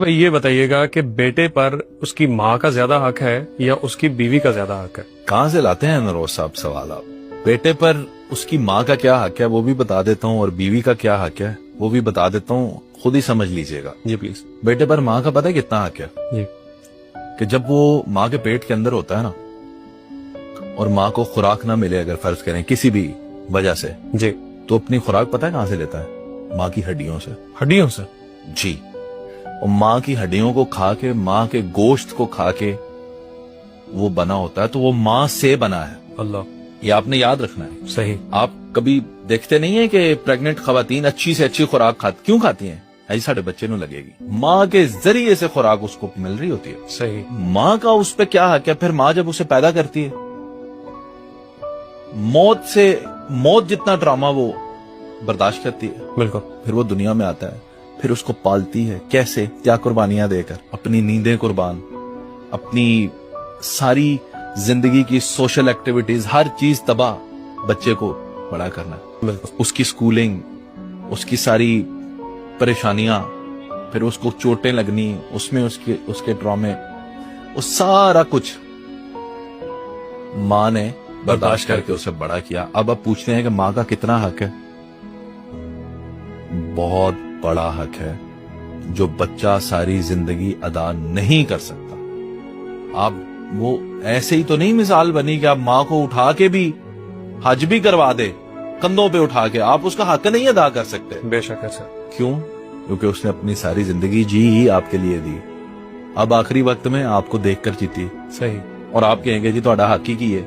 بھائی یہ بتائیے گا کہ بیٹے پر اس کی ماں کا زیادہ حق ہے یا اس کی بیوی کا زیادہ حق ہے؟ کہاں سے لاتے ہیں نروز صاحب سوال آپ؟ بیٹے پر اس کی ماں کا کیا حق ہے وہ بھی بتا دیتا ہوں، اور بیوی کا کیا حق ہے وہ بھی بتا دیتا ہوں، خود ہی سمجھ لیجئے گا جی پلیز۔ بیٹے پر ماں کا پتہ ہے کتنا حق ہے؟ جی۔ کہ جب وہ ماں کے پیٹ کے اندر ہوتا ہے نا، اور ماں کو خوراک نہ ملے، اگر فرض کریں کسی بھی وجہ سے، جی، تو اپنی خوراک پتہ ہے کہاں سے لیتا ہے؟ ماں کی ہڈیوں سے۔ ہڈیوں سے؟ جی، اور ماں کی ہڈیوں کو کھا کے، ماں کے گوشت کو کھا کے وہ بنا ہوتا ہے، تو وہ ماں سے بنا ہے۔ اللہ، یہ آپ نے یاد رکھنا ہے۔ صحیح۔ آپ کبھی دیکھتے نہیں ہیں کہ پریگننٹ خواتین اچھی سے اچھی خوراک کیوں کھاتی ہیں؟ ایسے ساڑھے بچے نو لگے گی، ماں کے ذریعے سے خوراک اس کو مل رہی ہوتی ہے۔ صحیح۔ ماں کا اس پہ کیا حق ہے؟ پھر ماں جب اسے پیدا کرتی ہے، موت جتنا ڈرامہ وہ برداشت کرتی ہے، بالکل۔ پھر وہ دنیا میں آتا ہے، پھر اس کو پالتی ہے۔ کیسے؟ کیا قربانیاں دے کر، اپنی نیندیں قربان، اپنی ساری زندگی کی سوشل ایکٹیویٹیز، ہر چیز تباہ، بچے کو بڑا کرنا، بالکل۔ اس کی سکولنگ، اس کی ساری پریشانیاں، پھر اس کو چوٹیں لگنی، اس میں اس کے ڈرامے، وہ سارا کچھ ماں نے برداشت کر کے اسے بڑا کیا۔ اب پوچھتے ہیں کہ ماں کا کتنا حق ہے؟ بہت بڑا حق ہے، جو بچہ ساری زندگی ادا نہیں کر سکتا۔ آپ وہ ایسے ہی تو نہیں مثال بنی کہ آپ ماں کو اٹھا کے بھی حج بھی کروا دے، کندھوں پہ اٹھا کے، آپ اس کا حق نہیں ادا کر سکتے۔ بے شک ہے سر۔ کیوں؟ کیونکہ اس نے اپنی ساری زندگی جی ہی آپ کے لیے دی، اب آخری وقت میں آپ کو دیکھ کر جیتی، صحیح۔ اور آپ کہیں گے جی تہاڈا حق ہی کی ہے؟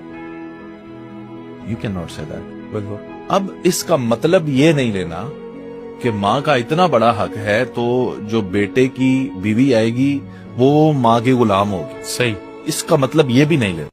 یو کین ناٹ سے دیٹ۔ بالکل۔ اب اس کا مطلب یہ نہیں لینا کہ ماں کا اتنا بڑا حق ہے تو جو بیٹے کی بیوی آئے گی وہ ماں کی غلام ہوگی، صحیح۔ اس کا مطلب یہ بھی نہیں لینا۔